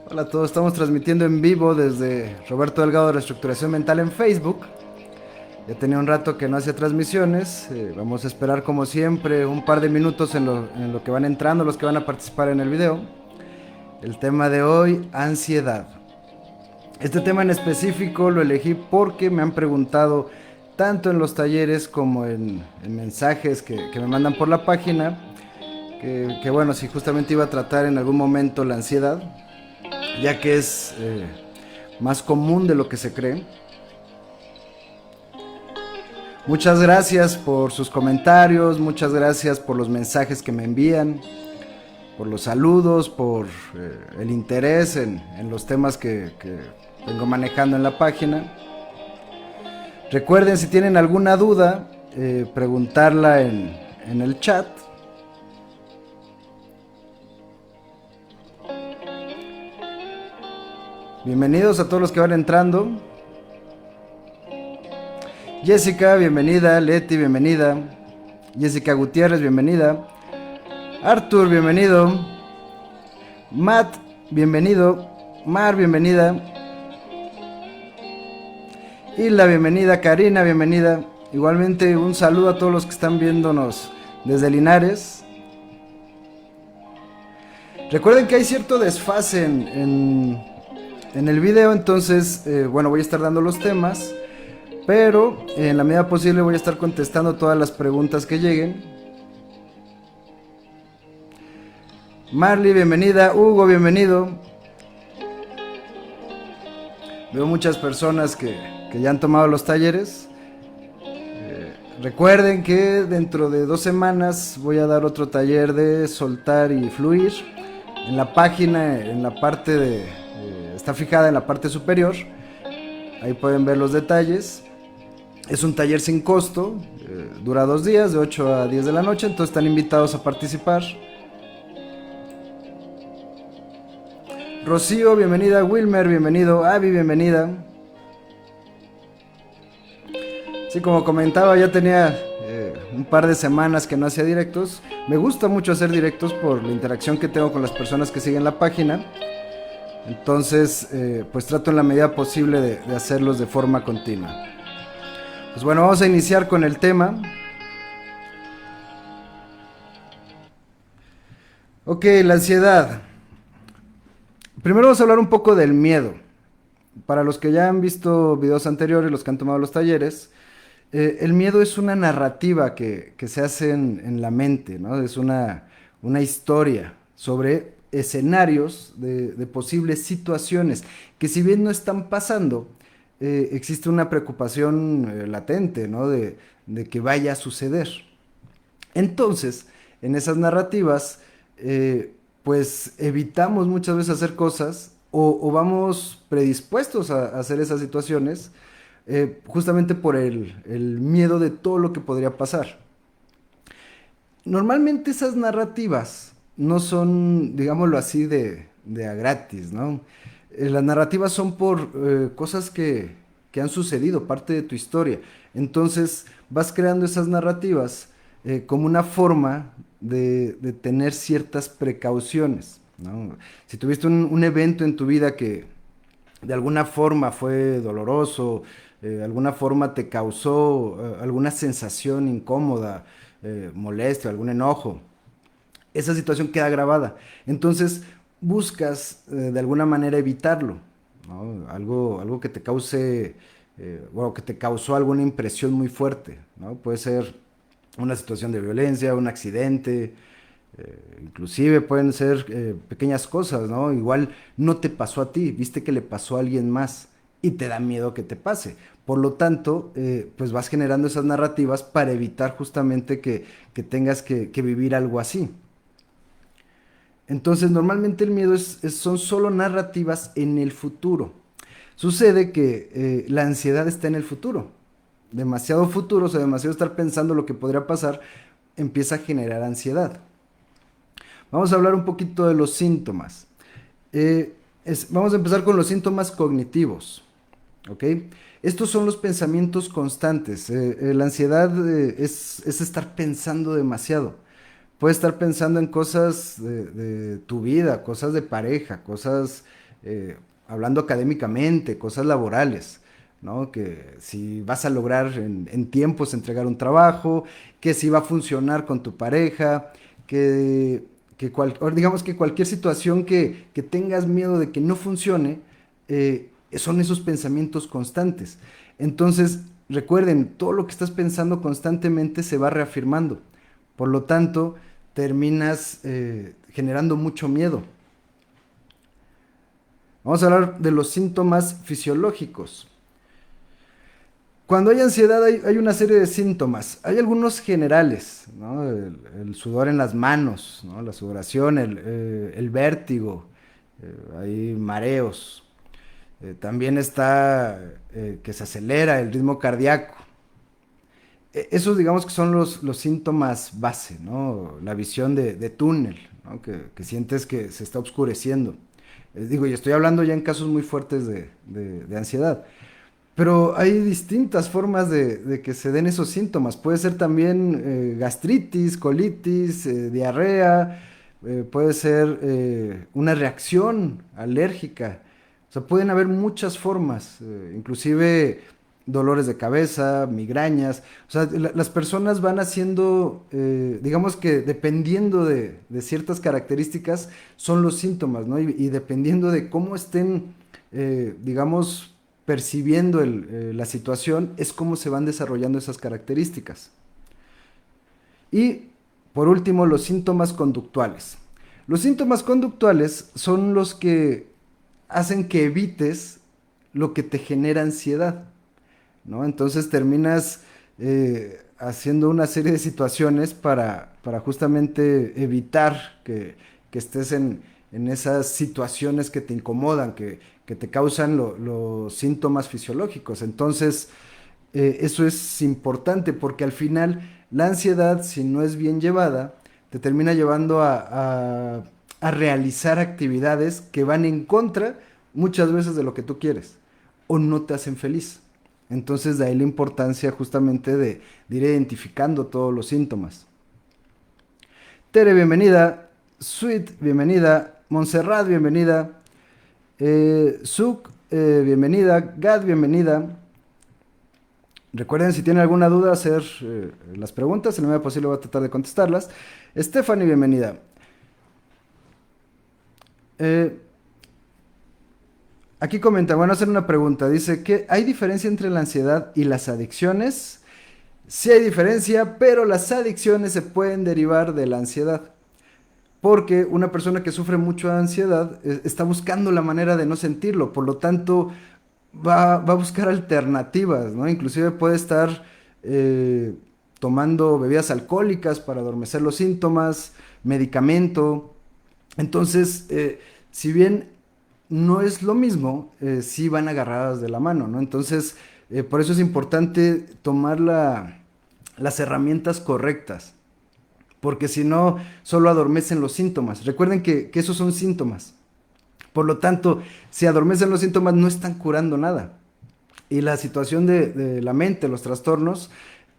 Hola a todos, estamos transmitiendo en vivo desde Roberto Delgado de Reestructuración Mental en Facebook. Ya tenía un rato que no hacía transmisiones, vamos a esperar como siempre un par de minutos en lo que van entrando, los que van a participar en el video. El tema de hoy, ansiedad. Este tema en específico lo elegí porque me han preguntado tanto en los talleres como en mensajes que me mandan por la página, que bueno, si justamente iba a tratar en algún momento la ansiedad, ya que es más común de lo que se cree. Muchas gracias por sus comentarios, muchas gracias por los mensajes que me envían, por los saludos, por el interés en los temas que vengo manejando en la página. Recuerden, si tienen alguna duda, preguntarla en el chat. Bienvenidos a todos los que van entrando. Jessica, bienvenida. Leti, bienvenida. Jessica Gutiérrez, bienvenida. Arthur, bienvenido. Matt, bienvenido. Mar, bienvenida. Hilda, bienvenida. Karina, bienvenida. Igualmente un saludo a todos los que están viéndonos desde Linares. Recuerden que hay cierto desfase en el video, entonces, bueno, voy a estar dando los temas, pero en la medida posible voy a estar contestando todas las preguntas que lleguen. Marley, bienvenida. Hugo, bienvenido. Veo muchas personas que ya han tomado los talleres. Recuerden que dentro de 2 semanas voy a dar otro taller de soltar y fluir. En la página, en la parte de... está fijada en la parte superior. Ahí pueden ver los detalles. Es un taller sin costo. Dura 2 días, de 8 a 10 de la noche. Entonces están invitados a participar. Rocío, bienvenida. Wilmer, bienvenido. Avi, bienvenida. Sí, como comentaba, ya tenía un par de semanas que no hacía directos. Me gusta mucho hacer directos por la interacción que tengo con las personas que siguen la página. Entonces, pues trato en la medida posible de hacerlos de forma continua. Pues bueno, vamos a iniciar con el tema. Ok, la ansiedad. Primero vamos a hablar un poco del miedo. Para los que ya han visto videos anteriores, los que han tomado los talleres, el miedo es una narrativa que se hace en la mente, ¿no? Es una historia sobre escenarios de posibles situaciones que, si bien no están pasando, existe una preocupación latente, ¿no? De que vaya a suceder. Entonces, en esas narrativas, pues evitamos muchas veces hacer cosas o vamos predispuestos a hacer esas situaciones, justamente por el miedo de todo lo que podría pasar. Normalmente esas narrativas no son, digámoslo así, de a gratis, ¿no? Las narrativas son por cosas que han sucedido, parte de tu historia. Entonces vas creando esas narrativas como una forma de tener ciertas precauciones, ¿no? Si tuviste un evento en tu vida que de alguna forma fue doloroso, de alguna forma te causó alguna sensación incómoda, molestia, algún enojo, esa situación queda grabada. Entonces buscas de alguna manera evitarlo, ¿no? Algo que te cause, bueno, que te causó alguna impresión muy fuerte, ¿no? Puede ser una situación de violencia, un accidente, inclusive pueden ser pequeñas cosas, ¿no? Igual no te pasó a ti, viste que le pasó a alguien más y te da miedo que te pase. Por lo tanto, pues vas generando esas narrativas para evitar justamente que tengas que vivir algo así. Entonces, normalmente el miedo son solo narrativas en el futuro. Sucede que la ansiedad está en el futuro. Demasiado futuro, o sea, demasiado estar pensando lo que podría pasar, empieza a generar ansiedad. Vamos a hablar un poquito de los síntomas. Vamos a empezar con los síntomas cognitivos. ¿ok? Estos son los pensamientos constantes. La ansiedad es estar pensando demasiado. Puedes estar pensando en cosas de tu vida, cosas de pareja, cosas, hablando académicamente, cosas laborales, ¿no? Que si vas a lograr en tiempos entregar un trabajo, que si va a funcionar con tu pareja, o digamos que cualquier situación que tengas miedo de que no funcione, son esos pensamientos constantes. Entonces, recuerden, todo lo que estás pensando constantemente se va reafirmando. Por lo tanto, terminas generando mucho miedo. Vamos a hablar de los síntomas fisiológicos. Cuando hay ansiedad hay una serie de síntomas. Hay algunos generales, ¿no? El sudor en las manos, ¿no? La sudoración, el vértigo, hay mareos. También está que se acelera el ritmo cardíaco. Esos digamos que son los síntomas base, ¿no? La visión de túnel, ¿no? Que sientes que se está oscureciendo. Digo, y estoy hablando ya en casos muy fuertes de ansiedad. Pero hay distintas formas de que se den esos síntomas. Puede ser también gastritis, colitis, diarrea, puede ser una reacción alérgica. O sea, pueden haber muchas formas, inclusive dolores de cabeza, migrañas. O sea, las personas van haciendo, digamos que dependiendo de ciertas características, son los síntomas, ¿no? Y dependiendo de cómo estén, digamos, percibiendo la situación, es cómo se van desarrollando esas características. Y por último, los síntomas conductuales. Los síntomas conductuales son los que hacen que evites lo que te genera ansiedad, ¿no? Entonces terminas haciendo una serie de situaciones para justamente evitar que estés en esas situaciones que te incomodan, que te causan los síntomas fisiológicos. Entonces, eso es importante porque al final la ansiedad, si no es bien llevada, te termina llevando a realizar actividades que van en contra muchas veces de lo que tú quieres o no te hacen feliz. Entonces de ahí la importancia justamente de ir identificando todos los síntomas. Tere, bienvenida. Sweet, bienvenida. Montserrat, bienvenida. Suk, bienvenida. Gad, bienvenida. Recuerden, si tienen alguna duda, hacer las preguntas. En la medida posible voy a tratar de contestarlas. Stephanie, bienvenida. Eh, Aquí comenta, bueno, hacer una pregunta. Dice que ¿hay diferencia entre la ansiedad y las adicciones? Sí hay diferencia, pero las adicciones se pueden derivar de la ansiedad. Porque una persona que sufre mucho de ansiedad está buscando la manera de no sentirlo. Por lo tanto, va a buscar alternativas, ¿no? Inclusive puede estar eh, tomando bebidas alcohólicas para adormecer los síntomas, medicamento. Entonces, si bien no es lo mismo, sí van agarradas de la mano, ¿no? Entonces, por eso es importante tomar las herramientas correctas, porque si no, solo adormecen los síntomas. Recuerden que esos son síntomas. Por lo tanto, si adormecen los síntomas, no están curando nada. Y la situación de la mente, los trastornos,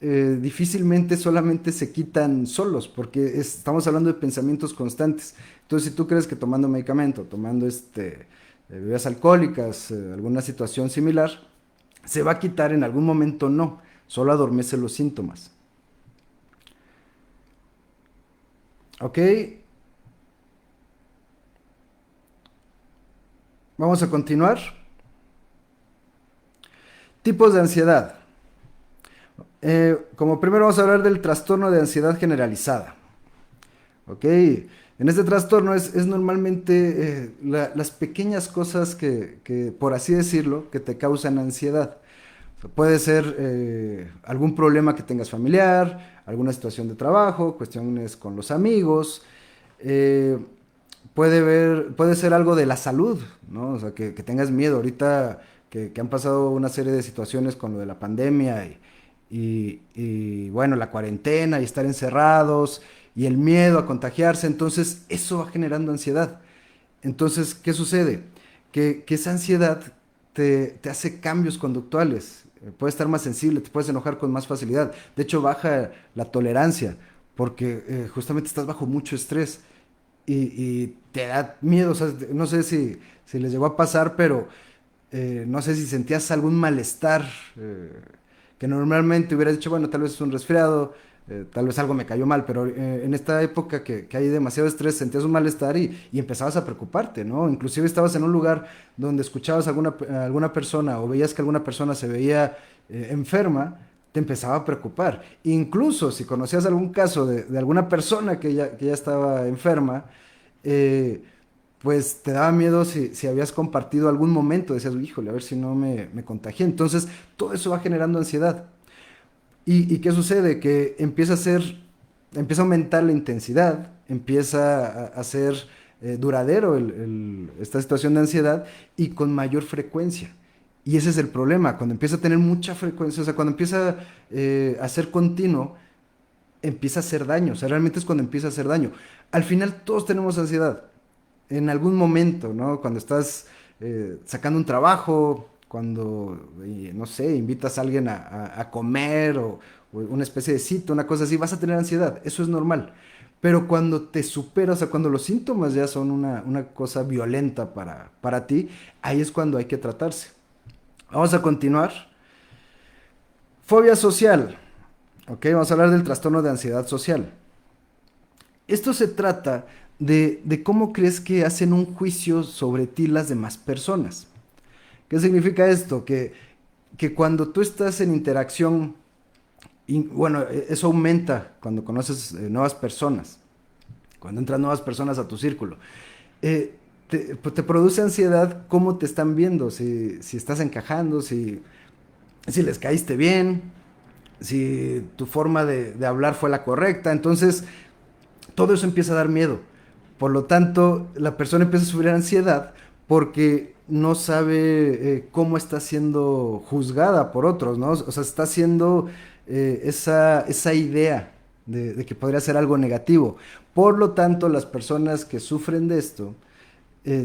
difícilmente solamente se quitan solos, porque estamos hablando de pensamientos constantes. Entonces, si tú crees que tomando medicamento, tomando bebidas alcohólicas, alguna situación similar, se va a quitar en algún momento, no, solo adormece los síntomas. ¿Ok? Vamos a continuar. Tipos de ansiedad. Como primero vamos a hablar del trastorno de ansiedad generalizada. ¿Ok? En este trastorno es normalmente las pequeñas cosas por así decirlo, que te causan ansiedad. O sea, puede ser algún problema que tengas familiar, alguna situación de trabajo, cuestiones con los amigos. eh, puede ser algo de la salud, ¿no? O sea, que tengas miedo. Ahorita que han pasado una serie de situaciones con lo de la pandemia y, bueno, la cuarentena y estar encerrados y el miedo a contagiarse, entonces eso va generando ansiedad. Entonces, ¿qué sucede? Que esa ansiedad te hace cambios conductuales. Puedes estar más sensible, te puedes enojar con más facilidad. De hecho, baja la tolerancia porque justamente estás bajo mucho estrés y te da miedo. O sea, no sé si les llegó a pasar, pero no sé si sentías algún malestar que normalmente hubieras dicho, bueno, tal vez es un resfriado, tal vez algo me cayó mal, pero en esta época que hay demasiado estrés sentías un malestar y empezabas a preocuparte, ¿no? Inclusive estabas en un lugar donde escuchabas alguna persona o veías que alguna persona se veía enferma, te empezaba a preocupar. Incluso si conocías algún caso de alguna persona que ya estaba enferma, eh, pues te daba miedo si habías compartido algún momento, decías, híjole, a ver si no me contagié. Entonces, todo eso va generando ansiedad. ¿Y qué sucede? Que empieza a aumentar la intensidad, empieza a ser duradero esta situación de ansiedad y con mayor frecuencia. Y ese es el problema, cuando empieza a tener mucha frecuencia, o sea, cuando empieza a ser continuo, empieza a hacer daño, o sea, realmente es cuando empieza a hacer daño. Al final todos tenemos ansiedad, en algún momento, ¿no? Cuando estás sacando un trabajo, cuando, no sé, invitas a alguien a comer o una especie de cita, una cosa así, vas a tener ansiedad, eso es normal. Pero cuando te superas, o sea, cuando los síntomas ya son una cosa violenta para ti, ahí es cuando hay que tratarse. Vamos a continuar. Fobia social. Ok, vamos a hablar del trastorno de ansiedad social. Esto se trata de cómo crees que hacen un juicio sobre ti las demás personas. ¿Qué significa esto? Que cuando tú estás en interacción, y bueno, eso aumenta cuando conoces nuevas personas, cuando entran nuevas personas a tu círculo. Pues te produce ansiedad cómo te están viendo, si estás encajando, si les caíste bien, si tu forma de hablar fue la correcta. Entonces, todo eso empieza a dar miedo. Por lo tanto, la persona empieza a sufrir ansiedad porque no sabe cómo está siendo juzgada por otros, ¿no? O sea, está haciendo esa idea de que podría ser algo negativo. Por lo tanto, las personas que sufren de esto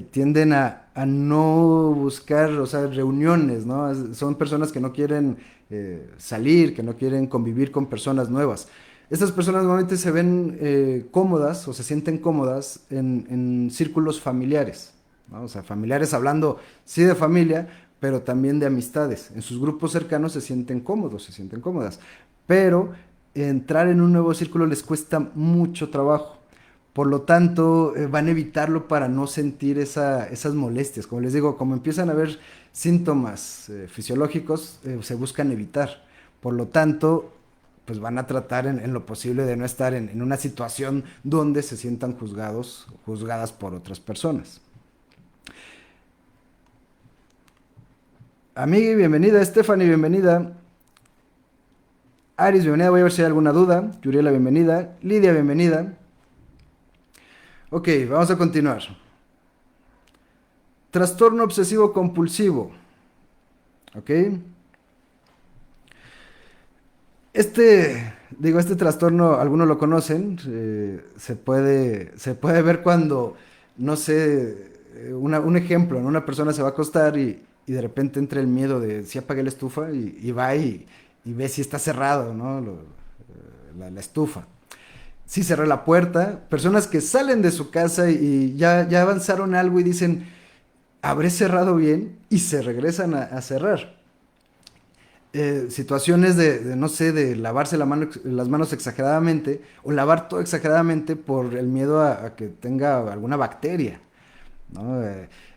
tienden a no buscar, o sea, reuniones, ¿no? Son personas que no quieren salir, que no quieren convivir con personas nuevas. Estas personas normalmente se ven cómodas o se sienten cómodas en círculos familiares, ¿no? O sea, familiares hablando sí de familia, pero también de amistades. En sus grupos cercanos se sienten cómodos, se sienten cómodas, pero entrar en un nuevo círculo les cuesta mucho trabajo. Por lo tanto, van a evitarlo para no sentir esas molestias. Como les digo, como empiezan a haber síntomas fisiológicos, se buscan evitar. Por lo tanto, pues van a tratar en lo posible de no estar en una situación donde se sientan juzgados o juzgadas por otras personas. Amigui, bienvenida. Stephanie, bienvenida. Aris, bienvenida. Voy a ver si hay alguna duda. Yuriela, bienvenida. Lidia, bienvenida. Ok, vamos a continuar. Trastorno obsesivo compulsivo. ¿Ok? Este trastorno, algunos lo conocen, se puede ver cuando, no sé, un ejemplo, ¿no? Una persona se va a acostar y de repente entra el miedo de si apagué la estufa y va y ve si está cerrado, ¿no? La estufa. Sí cerré la puerta. Personas que salen de su casa y ya avanzaron algo y dicen, ¿habré cerrado bien? Y se regresan a cerrar. Situaciones no sé, de lavarse las manos exageradamente o lavar todo exageradamente por el miedo a que tenga alguna bacteria, ¿no?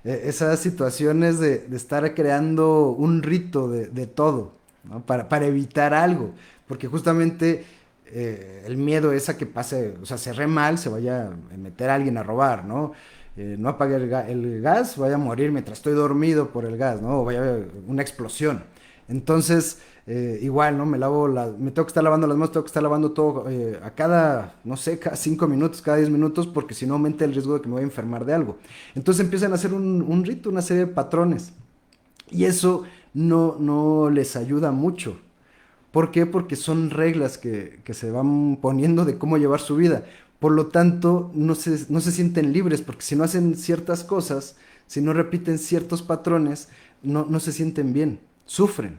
Esas situaciones de estar creando un rito de todo, ¿no? Para evitar algo, porque justamente el miedo es a que pase, o sea, cerré mal, se vaya a meter a alguien a robar, ¿no? No apague el gas, vaya a morir mientras estoy dormido por el gas, ¿no? O vaya a haber una explosión. Entonces, igual, ¿no? Me tengo que estar lavando las manos, tengo que estar lavando todo a cada, no sé, cada 5 minutos, cada 10 minutos, porque si no aumenta el riesgo de que me voy a enfermar de algo. Entonces empiezan a hacer un rito, una serie de patrones. Y eso no les ayuda mucho. ¿Por qué? Porque son reglas que se van poniendo de cómo llevar su vida. Por lo tanto, no se sienten libres, porque si no hacen ciertas cosas, si no repiten ciertos patrones, no se sienten bien, sufren.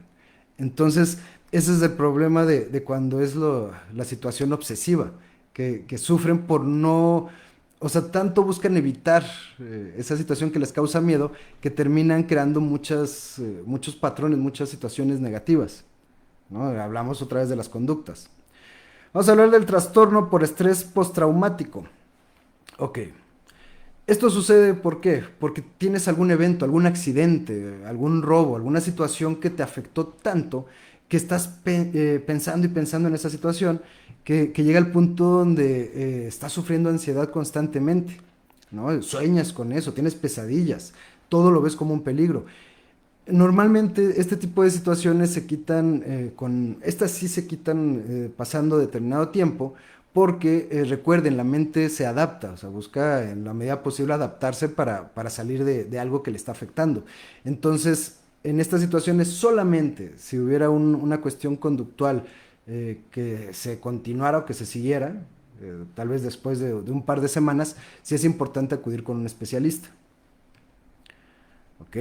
Entonces, ese es el problema de cuando es la situación obsesiva, que sufren por no, o sea, tanto buscan evitar esa situación que les causa miedo, que terminan creando muchos patrones, muchas situaciones negativas, ¿no? Hablamos otra vez de las conductas. Vamos a hablar del trastorno por estrés postraumático. Ok. Esto sucede ¿por qué? Porque tienes algún evento, algún accidente, algún robo, alguna situación que te afectó tanto que estás pensando y pensando en esa situación que llega al punto donde estás sufriendo ansiedad constantemente, ¿no? Sueñas con eso, tienes pesadillas, todo lo ves como un peligro. Normalmente este tipo de situaciones se quitan estas sí se quitan pasando determinado tiempo porque recuerden, la mente se adapta, o sea, busca en la medida posible adaptarse para salir de algo que le está afectando. Entonces, en estas situaciones solamente si hubiera una cuestión conductual que se continuara o que se siguiera, tal vez después de un par de semanas, sí es importante acudir con un especialista. ¿Ok?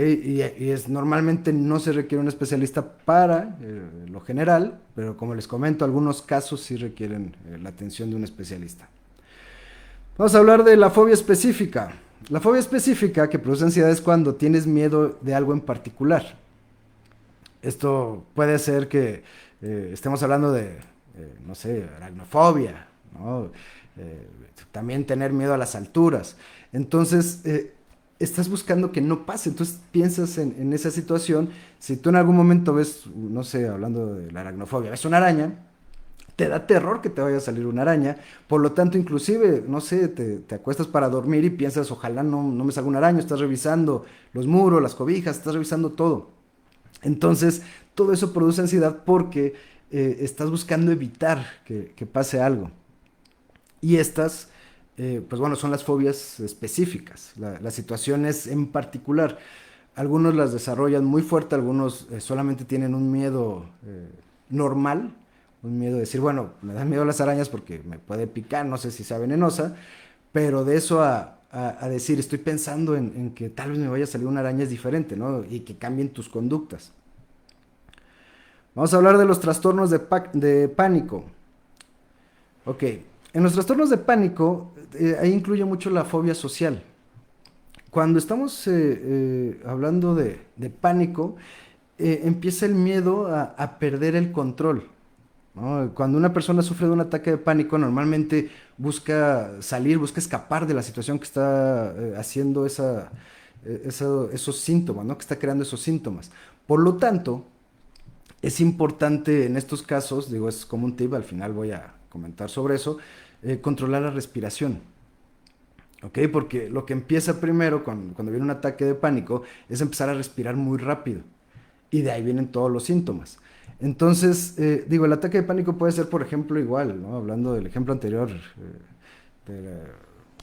Normalmente no se requiere un especialista para lo general, pero como les comento, algunos casos sí requieren la atención de un especialista. Vamos a hablar de la fobia específica. La fobia específica que produce ansiedad es cuando tienes miedo de algo en particular. Esto puede ser que estemos hablando de, no sé, aracnofobia, ¿no? Eh, También tener miedo a las alturas. Entonces, estás buscando que no pase, entonces piensas en esa situación. Si tú en algún momento ves, no sé, hablando de la aracnofobia, ves una araña, te da terror que te vaya a salir una araña, por lo tanto, inclusive, no sé, te acuestas para dormir y piensas, ojalá no me salga una araña, estás revisando los muros, las cobijas, estás revisando todo. Entonces, todo eso produce ansiedad porque estás buscando evitar que pase algo. Y estas, pues bueno, son las fobias específicas, las situaciones en particular. Algunos las desarrollan muy fuerte, algunos solamente tienen un miedo normal, un miedo de decir, bueno, me dan miedo las arañas porque me puede picar, no sé si sea venenosa, pero de eso a decir, estoy pensando en que tal vez me vaya a salir una araña es diferente, ¿no? Y que cambien tus conductas. Vamos a hablar de los trastornos de pánico. Ok, en los trastornos de pánico, ahí incluye mucho la fobia social. Cuando estamos hablando de pánico, empieza el miedo a perder el control, ¿no? Cuando una persona sufre de un ataque de pánico, normalmente busca salir, busca escapar de la situación que está haciendo esos síntomas, ¿no? Que está creando esos síntomas. Por lo tanto, es importante en estos casos, digo, es como un tip, al final voy a comentar sobre eso, controlar la respiración. ¿Ok? Porque lo que empieza primero cuando viene un ataque de pánico es empezar a respirar muy rápido. Y de ahí vienen todos los síntomas. Entonces, digo, el ataque de pánico puede ser, por ejemplo, igual, ¿no? Hablando del ejemplo anterior, de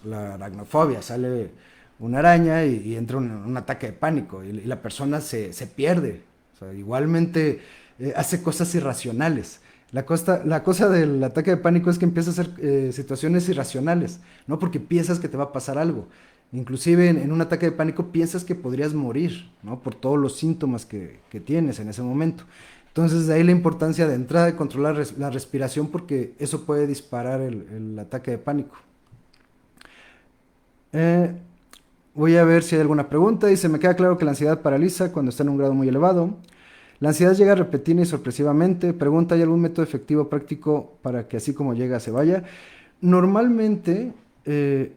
la aracnofobia, sale una araña y entra un ataque de pánico y la persona se pierde. O sea, igualmente hace cosas irracionales. La cosa del ataque de pánico es que empieza a hacer situaciones irracionales, ¿no? Porque piensas que te va a pasar algo. Inclusive en un ataque de pánico piensas que podrías morir, ¿no? Por todos los síntomas que tienes en ese momento. Entonces, de ahí la importancia de entrada de controlar la respiración porque eso puede disparar el ataque de pánico. Eh, Voy a ver si hay alguna pregunta. Dice, me queda claro que la ansiedad paraliza cuando está en un grado muy elevado. La ansiedad llega repentina y sorpresivamente. Pregunta, ¿hay algún método efectivo práctico para que así como llega se vaya? Normalmente,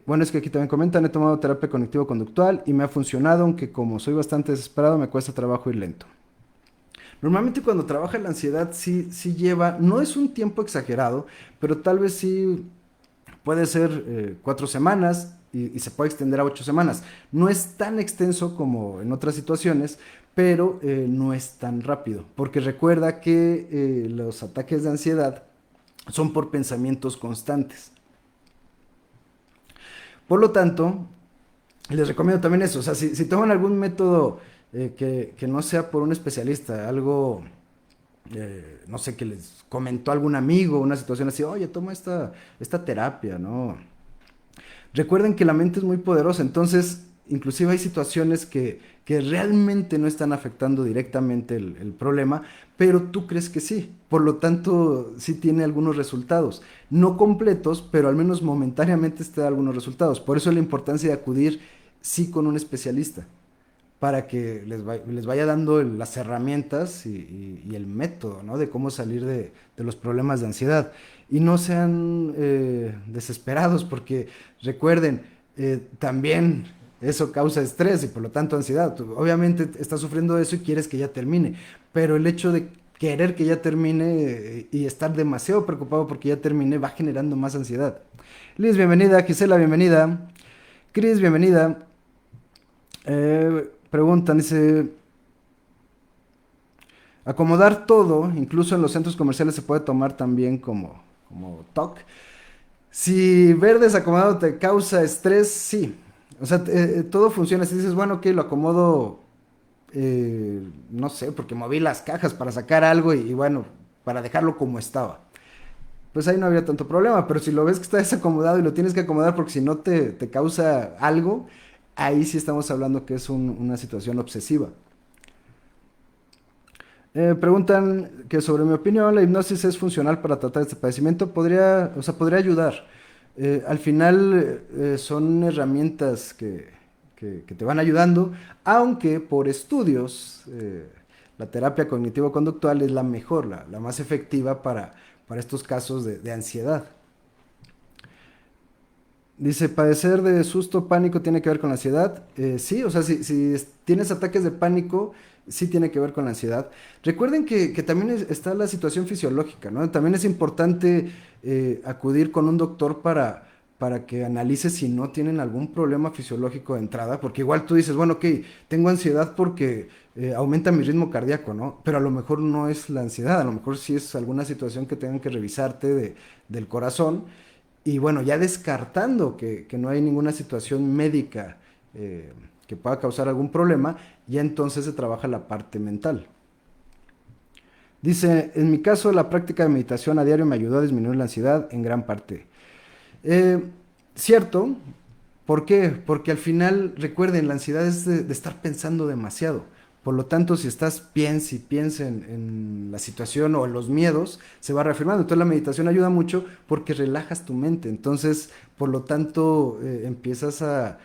bueno, es que aquí también comentan, he tomado terapia cognitivo-conductual y me ha funcionado, aunque como soy bastante desesperado me cuesta trabajo ir lento. Normalmente cuando trabaja la ansiedad sí lleva, no es un tiempo exagerado, pero tal vez sí puede ser 4 semanas y se puede extender a 8 semanas. No es tan extenso como en otras situaciones, pero no es tan rápido, porque recuerda que los ataques de ansiedad son por pensamientos constantes. Por lo tanto, les recomiendo también eso, o sea, si toman algún método que no sea por un especialista, algo, no sé, que les comentó algún amigo, una situación así, oye, toma esta terapia, ¿no? Recuerden que la mente es muy poderosa, entonces inclusive hay situaciones que realmente no están afectando directamente el problema, pero tú crees que sí. Por lo tanto, sí tiene algunos resultados. No completos, pero al menos momentáneamente te da algunos resultados. Por eso la importancia de acudir sí con un especialista para que les vaya dando las herramientas y el método, ¿no? De cómo salir de los problemas de ansiedad. Y no sean desesperados, porque recuerden, también eso causa estrés y por lo tanto ansiedad. Tú, obviamente estás sufriendo eso y quieres que ya termine, pero el hecho de querer que ya termine y estar demasiado preocupado porque ya termine va generando más ansiedad. Liz, bienvenida. Gisela, bienvenida. Cris, bienvenida. Preguntan, dice, acomodar todo, incluso en los centros comerciales se puede tomar también como TOC. Si ver desacomodado te causa estrés, sí. O sea, todo funciona. Si dices, bueno, ok, lo acomodo, no sé, porque moví las cajas para sacar algo y bueno, para dejarlo como estaba. Pues ahí no había tanto problema, pero si lo ves que está desacomodado y lo tienes que acomodar porque si no te causa algo, ahí sí estamos hablando que es una situación obsesiva. Preguntan que sobre mi opinión, la hipnosis es funcional para tratar este padecimiento. Podría, o sea, podría ayudar. Al final son herramientas que te van ayudando, aunque por estudios la terapia cognitivo-conductual es la mejor, la más efectiva para estos casos de ansiedad. Dice, padecer de susto, pánico tiene que ver con la ansiedad. Sí, o sea, si tienes ataques de pánico, sí tiene que ver con la ansiedad. Recuerden que también está la situación fisiológica, ¿no? También es importante acudir con un doctor para que analice si no tienen algún problema fisiológico de entrada, porque igual tú dices, bueno, ok, tengo ansiedad porque aumenta mi ritmo cardíaco, ¿no? Pero a lo mejor no es la ansiedad, a lo mejor sí es alguna situación que tengan que revisarte del corazón. Y bueno, ya descartando que no hay ninguna situación médica que pueda causar algún problema, ya entonces se trabaja la parte mental. Dice, en mi caso la práctica de meditación a diario me ayudó a disminuir la ansiedad en gran parte. Eh, Cierto, ¿por qué? Porque al final, recuerden, la ansiedad es de estar pensando demasiado. Por lo tanto, si estás piensa y piensa en la situación o en los miedos, se va reafirmando. Entonces la meditación ayuda mucho porque relajas tu mente. Entonces, por lo tanto, empiezas a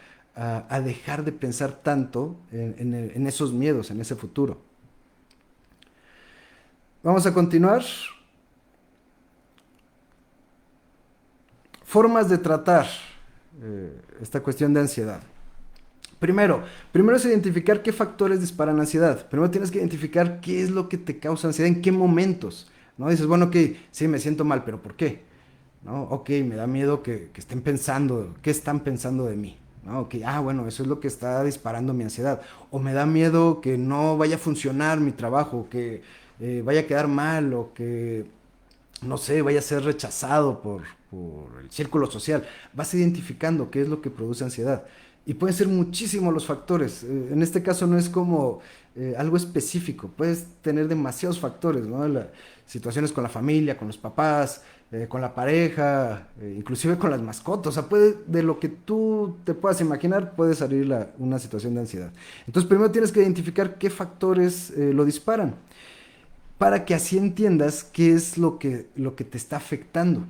dejar de pensar tanto en esos miedos, en ese futuro. Vamos a continuar. Formas de tratar esta cuestión de ansiedad. Primero es identificar qué factores disparan la ansiedad. Primero tienes que identificar qué es lo que te causa ansiedad, en qué momentos. ¿No? Dices, bueno, ok, sí, me siento mal, pero ¿por qué? ¿No? Ok, me da miedo que estén pensando, ¿qué están pensando de mí? ¿No? Ok, bueno, eso es lo que está disparando mi ansiedad. O me da miedo que no vaya a funcionar mi trabajo, que vaya a quedar mal o que no sé, vaya a ser rechazado por el círculo social. Vas identificando qué es lo que produce ansiedad. Y pueden ser muchísimos los factores. En este caso no es como algo específico. Puedes tener demasiados factores, ¿no? Situaciones con la familia, con los papás, con la pareja, inclusive con las mascotas. O sea, de lo que tú te puedas imaginar, puede salir una situación de ansiedad. Entonces, primero tienes que identificar qué factores lo disparan para que así entiendas qué es lo que te está afectando.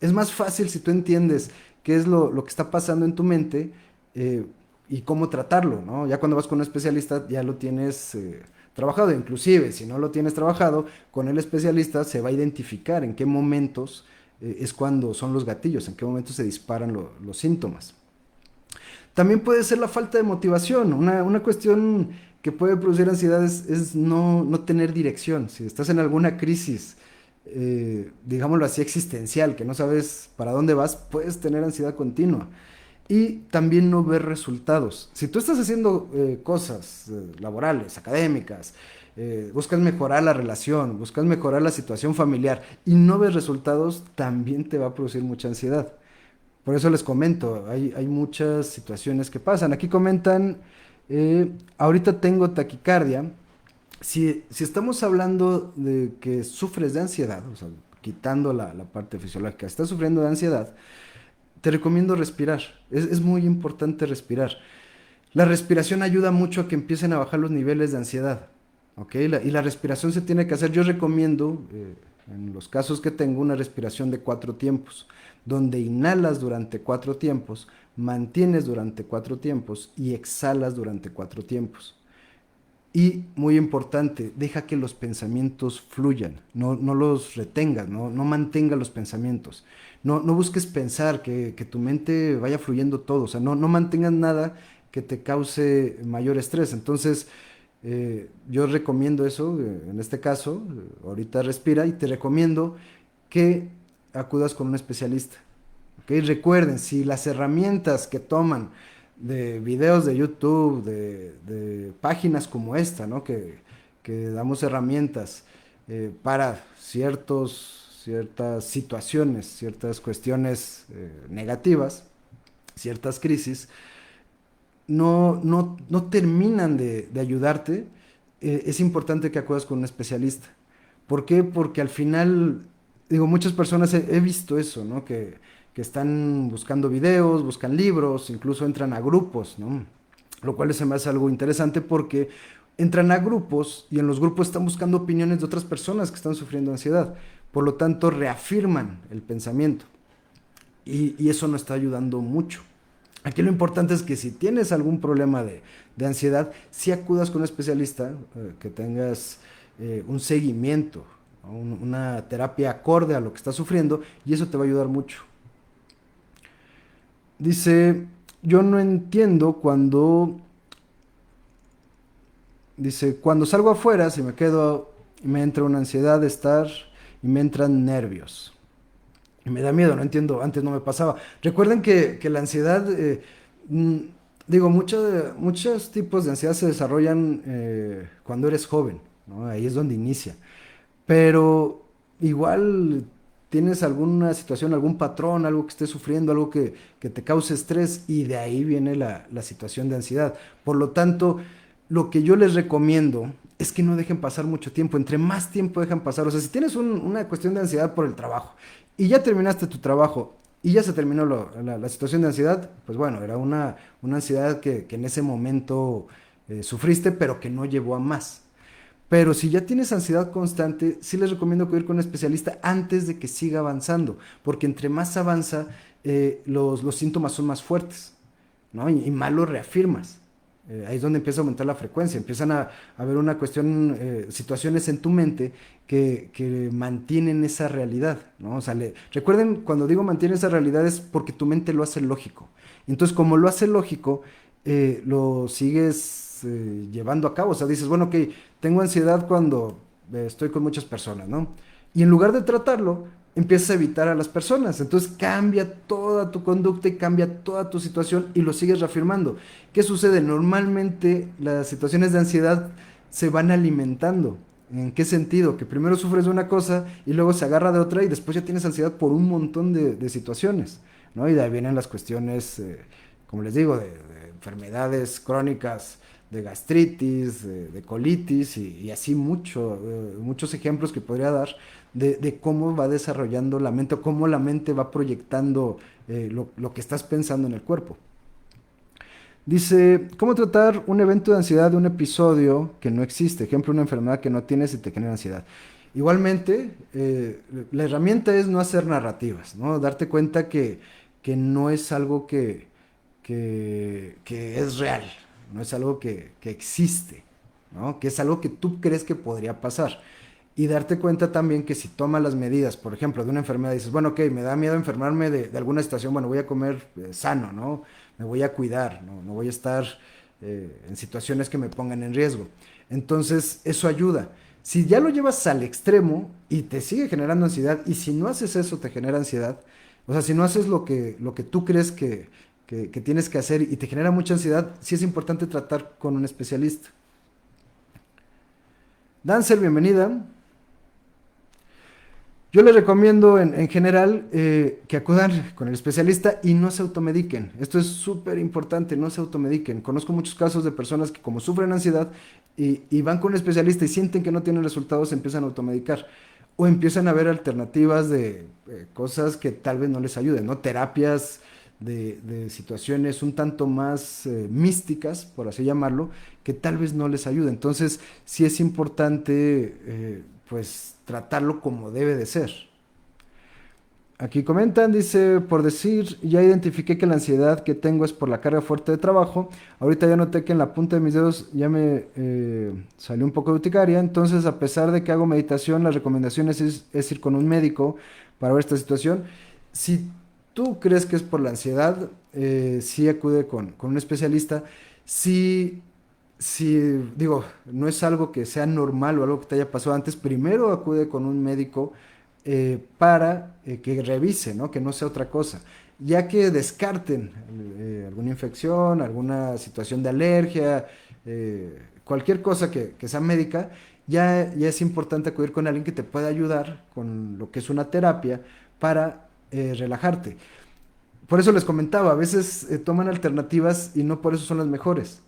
Es más fácil si tú entiendes qué es lo que está pasando en tu mente eh, y cómo tratarlo, ¿no? Ya cuando vas con un especialista ya lo tienes trabajado, inclusive si no lo tienes trabajado, con el especialista se va a identificar en qué momentos es cuando son los gatillos, en qué momentos se disparan los síntomas. También puede ser la falta de motivación. Una cuestión que puede producir ansiedad es no tener dirección. Si estás en alguna crisis, digámoslo así, existencial, que no sabes para dónde vas, puedes tener ansiedad continua. Y también no ver resultados. Si tú estás haciendo cosas laborales, académicas, buscas mejorar la relación, buscas mejorar la situación familiar y no ves resultados, también te va a producir mucha ansiedad. Por eso les comento, hay muchas situaciones que pasan. Aquí comentan, ahorita tengo taquicardia. Si estamos hablando de que sufres de ansiedad, o sea, quitando la parte fisiológica, estás sufriendo de ansiedad, te recomiendo respirar. Es muy importante respirar. La respiración ayuda mucho a que empiecen a bajar los niveles de ansiedad, ¿ok? Y la respiración se tiene que hacer, yo recomiendo, en los casos que tengo, una respiración de 4 tiempos, donde inhalas durante 4 tiempos, mantienes durante 4 tiempos y exhalas durante 4 tiempos. Y muy importante, deja que los pensamientos fluyan, no los retengas, no mantengas los pensamientos. No busques pensar, que tu mente vaya fluyendo todo, o sea, no mantengas nada que te cause mayor estrés. Entonces, yo recomiendo eso, en este caso, ahorita respira y te recomiendo que acudas con un especialista. ¿Ok? Recuerden, si las herramientas que toman de videos de YouTube, de páginas como esta, ¿no? Que damos herramientas para ciertas situaciones, ciertas cuestiones negativas, ciertas crisis, no terminan de ayudarte. Es importante que acudas con un especialista. ¿Por qué? Porque al final, digo, muchas personas he visto eso, ¿no? Que están buscando videos, buscan libros, incluso entran a grupos, ¿no? Lo cual se me hace algo interesante porque entran a grupos y en los grupos están buscando opiniones de otras personas que están sufriendo ansiedad. Por lo tanto, reafirman el pensamiento y eso no está ayudando mucho. Aquí lo importante es que si tienes algún problema de ansiedad, si acudas con un especialista, que tengas un seguimiento, ¿no? Una terapia acorde a lo que estás sufriendo y eso te va a ayudar mucho. Dice, yo no entiendo cuando salgo afuera, si me quedo, me entra una ansiedad de estar y me entran nervios. Y me da miedo, no entiendo, antes no me pasaba. Recuerden que la ansiedad, mm, digo, muchos tipos de ansiedad se desarrollan cuando eres joven, ¿no? Ahí es donde inicia. Pero igual tienes alguna situación, algún patrón, algo que estés sufriendo, algo que te cause estrés y de ahí viene la situación de ansiedad. Por lo tanto, lo que yo les recomiendo es que no dejen pasar mucho tiempo. Entre más tiempo dejan pasar, o sea, si tienes una cuestión de ansiedad por el trabajo y ya terminaste tu trabajo y ya se terminó la situación de ansiedad, pues bueno, era una ansiedad que en ese momento sufriste, pero que no llevó a más. Pero si ya tienes ansiedad constante, sí les recomiendo acudir con un especialista antes de que siga avanzando, porque entre más avanza, los síntomas son más fuertes, ¿no? Y más lo reafirmas. Ahí es donde empieza a aumentar la frecuencia, empiezan a haber una cuestión, situaciones en tu mente que mantienen esa realidad, ¿no? O sea, recuerden, cuando digo mantiene esa realidad es porque tu mente lo hace lógico. Entonces, como lo hace lógico, lo sigues llevando a cabo. O sea, dices, bueno, ok, tengo ansiedad cuando estoy con muchas personas, ¿no? Y en lugar de tratarlo, empiezas a evitar a las personas. Entonces cambia toda tu conducta y cambia toda tu situación y lo sigues reafirmando. ¿Qué sucede? Normalmente las situaciones de ansiedad se van alimentando. ¿En qué sentido? Que primero sufres de una cosa y luego se agarra de otra y después ya tienes ansiedad por un montón de situaciones, ¿no? Y de ahí vienen las cuestiones, como les digo, de enfermedades crónicas, de gastritis, de colitis y así muchos ejemplos que podría dar de cómo va desarrollando la mente o cómo la mente va proyectando lo que estás pensando en el cuerpo. Dice, ¿cómo tratar un evento de ansiedad de un episodio que no existe? Ejemplo, una enfermedad que no tienes y te genera ansiedad. Igualmente, la herramienta es no hacer narrativas, ¿no? Darte cuenta que no es algo que es real, no es algo que existe, ¿no? Que es algo que tú crees que podría pasar. Y darte cuenta también que si tomas las medidas, por ejemplo, de una enfermedad, dices, bueno, ok, me da miedo enfermarme de alguna situación, bueno, voy a comer sano, ¿no? Me voy a cuidar, no voy a estar en situaciones que me pongan en riesgo. Entonces, eso ayuda. Si ya lo llevas al extremo y te sigue generando ansiedad, y si no haces eso te genera ansiedad, o sea, si no haces lo que tú crees que tienes que hacer y te genera mucha ansiedad, sí es importante tratar con un especialista. Dancer, bienvenida. Yo les recomiendo en general que acudan con el especialista y no se automediquen. Esto es súper importante, no se automediquen. Conozco muchos casos de personas que como sufren ansiedad y van con un especialista y sienten que no tienen resultados, se empiezan a automedicar. O empiezan a ver alternativas de cosas que tal vez no les ayuden, ¿no? Terapias de situaciones un tanto más místicas, por así llamarlo, que tal vez no les ayude. Entonces, sí es importante, pues, tratarlo como debe de ser. Aquí comentan, dice, por decir, ya identifiqué que la ansiedad que tengo es por la carga fuerte de trabajo. Ahorita ya noté que en la punta de mis dedos ya me salió un poco de urticaria. Entonces, a pesar de que hago meditación, las recomendaciones es ir con un médico para ver esta situación. Si tú crees que es por la ansiedad, sí acude con un especialista. Si, si, digo, no es algo que sea normal o algo que te haya pasado antes, primero acude con un médico para que revise, ¿no? Que no sea otra cosa. Ya que descarten alguna infección, alguna situación de alergia, cualquier cosa que sea médica, ya es importante acudir con alguien que te pueda ayudar con lo que es una terapia para relajarte. Por eso les comentaba, a veces toman alternativas y no por eso son las mejores,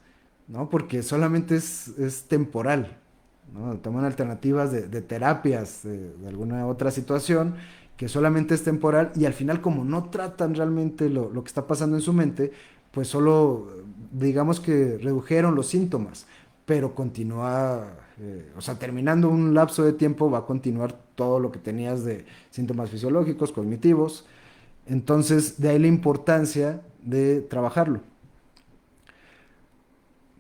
¿no? Porque solamente es temporal, ¿no? Toman alternativas de terapias, de alguna otra situación que solamente es temporal y al final como no tratan realmente lo que está pasando en su mente, pues solo digamos que redujeron los síntomas, pero continúa, o sea, terminando un lapso de tiempo va a continuar todo lo que tenías de síntomas fisiológicos, cognitivos. Entonces, de ahí la importancia de trabajarlo.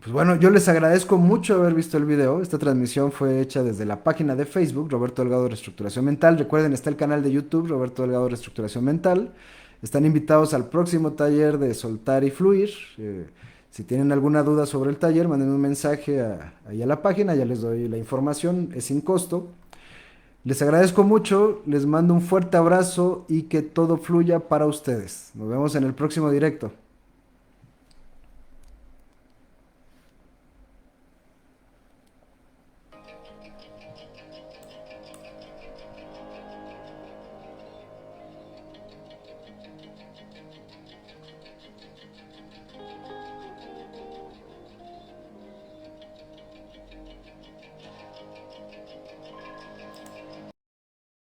Pues bueno, yo les agradezco mucho haber visto el video. Esta transmisión fue hecha desde la página de Facebook, Roberto Delgado Reestructuración Mental. Recuerden, está el canal de YouTube, Roberto Delgado Reestructuración Mental. Están invitados al próximo taller de Soltar y Fluir. Si tienen alguna duda sobre el taller, manden un mensaje ahí a la página, ya les doy la información, es sin costo. Les agradezco mucho, les mando un fuerte abrazo y que todo fluya para ustedes. Nos vemos en el próximo directo.